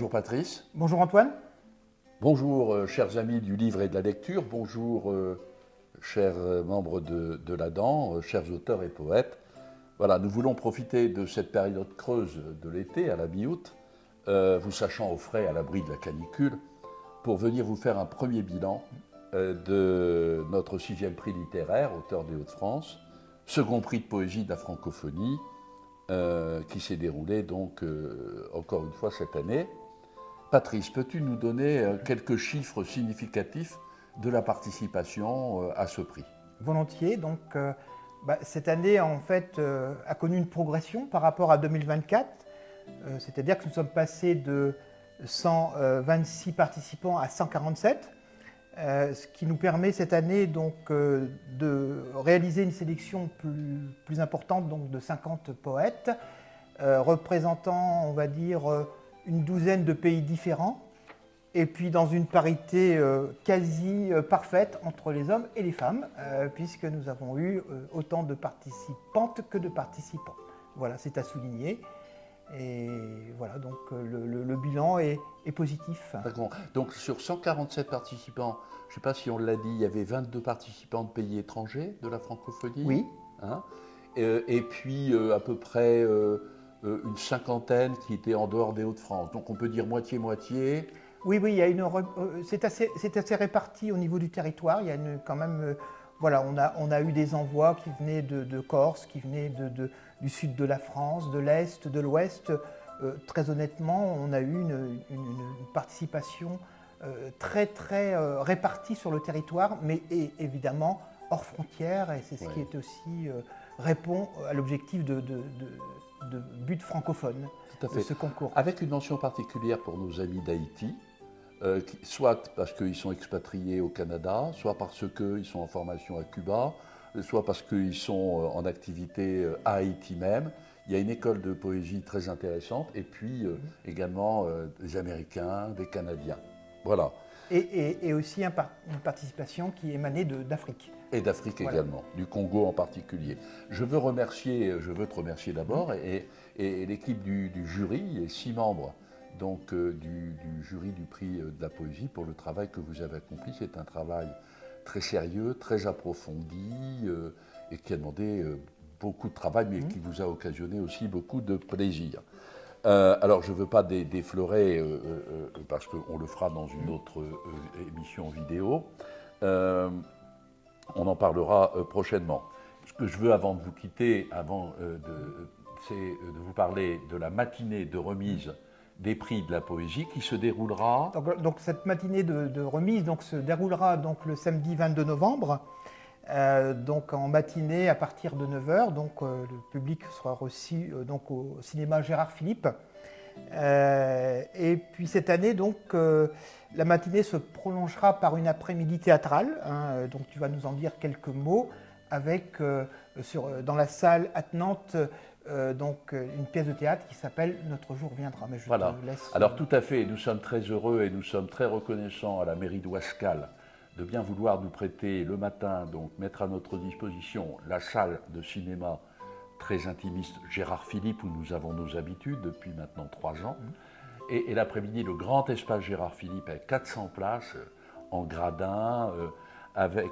Bonjour Patrice. Bonjour Antoine. Bonjour chers amis du livre et de la lecture. Bonjour chers membres de l'Adam, chers auteurs et poètes. Voilà, nous voulons profiter de cette période creuse de l'été à la mi-août, vous sachant au frais à l'abri de la canicule, pour venir vous faire un premier bilan de notre 6e prix littéraire, auteur des Hauts-de-France, second prix de poésie de la francophonie, qui s'est déroulé donc encore une fois cette année. Patrice, peux-tu nous donner quelques chiffres significatifs de la participation à ce prix? Volontiers. Donc, cette année, en fait, a connu une progression par rapport à 2024. C'est-à-dire que nous sommes passés de 126 participants à 147, ce qui nous permet cette année donc, de réaliser une sélection plus importante, donc de 50 poètes, représentant, on va dire, une douzaine de pays différents, et puis dans une parité quasi parfaite entre les hommes et les femmes, puisque nous avons eu autant de participantes que de participants. Voilà, c'est à souligner. Et voilà, donc le bilan est positif. D'accord. Donc sur 147 participants, je ne sais pas si on l'a dit, il y avait 22 participants de pays étrangers de la francophonie. Oui. Hein, et puis à peu près une cinquantaine qui étaient en dehors des Hauts-de-France. Donc on peut dire moitié-moitié. Oui, il y a c'est assez réparti au niveau du territoire. Il y a quand même, voilà, on a eu des envois qui venaient de Corse, qui venaient du sud de la France, de l'Est, de l'Ouest. Très honnêtement, on a eu une participation très répartie sur le territoire, mais évidemment hors frontières, et c'est ce qui est aussi répond à l'objectif de but francophone de ce concours. Avec une mention particulière pour nos amis d'Haïti, soit parce qu'ils sont expatriés au Canada, soit parce qu'ils sont en formation à Cuba, soit parce qu'ils sont en activité à Haïti même. Il y a une école de poésie très intéressante, et puis également des Américains, des Canadiens. Voilà. Et aussi une participation qui émanait d'Afrique. Et d'Afrique également, du Congo en particulier. Je veux te remercier d'abord, et l'équipe du jury, et 6 membres donc, du jury du prix de la poésie pour le travail que vous avez accompli. C'est un travail très sérieux, très approfondi, et qui a demandé beaucoup de travail, mais qui vous a occasionné aussi beaucoup de plaisir. Alors, je ne veux pas déflorer, parce qu'on le fera dans une autre émission vidéo. On en parlera prochainement. Ce que je veux, avant de vous quitter, c'est de vous parler de la matinée de remise des prix de la poésie qui se déroulera... Donc cette matinée de remise se déroulera donc, le samedi 22 novembre, donc en matinée à partir de 9h. Donc le public sera reçu donc, au cinéma Gérard Philippe. Et puis cette année, donc, la matinée se prolongera par une après-midi théâtrale. Donc tu vas nous en dire quelques mots avec dans la salle attenante donc une pièce de théâtre qui s'appelle Notre jour viendra. Mais te laisse... Alors tout à fait, nous sommes très heureux et nous sommes très reconnaissants à la mairie d'Ouascal de bien vouloir nous prêter le matin, donc mettre à notre disposition la salle de cinéma très intimiste Gérard Philippe, où nous avons nos habitudes depuis maintenant 3 ans. Et l'après-midi, le grand espace Gérard Philippe avec 400 places en gradin,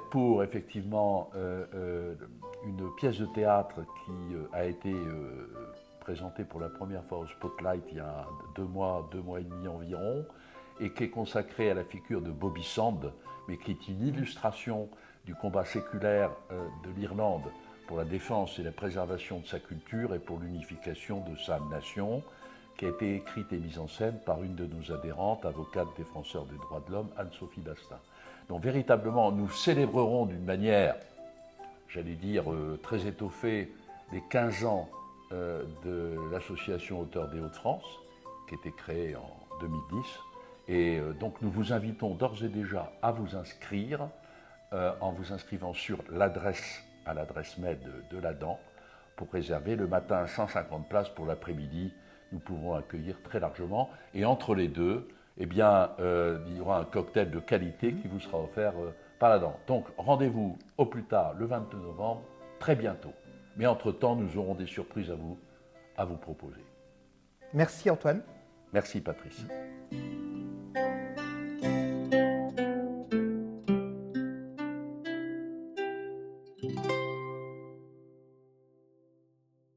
pour effectivement une pièce de théâtre qui a été présentée pour la première fois au Spotlight il y a 2 mois et demi environ, et qui est consacrée à la figure de Bobby Sand, mais qui est une illustration du combat séculaire de l'Irlande pour la défense et la préservation de sa culture et pour l'unification de sa nation, qui a été écrite et mise en scène par une de nos adhérentes, avocate défenseur des droits de l'homme, Anne-Sophie Dastin. Donc véritablement, nous célébrerons d'une manière, j'allais dire, très étoffée, les 15 ans de l'association Auteurs des Hauts-de-France, qui a été créée en 2010. Et donc nous vous invitons d'ores et déjà à vous inscrire, en vous inscrivant sur l'adresse mail de l'Adam, pour réserver le matin 150 places, pour l'après-midi nous pouvons accueillir très largement, et entre les deux, eh bien, il y aura un cocktail de qualité qui vous sera offert par l'Adam. Donc rendez-vous au plus tard le 22 novembre, très bientôt. Mais entre-temps, nous aurons des surprises à vous proposer. Merci Antoine. Merci Patrice.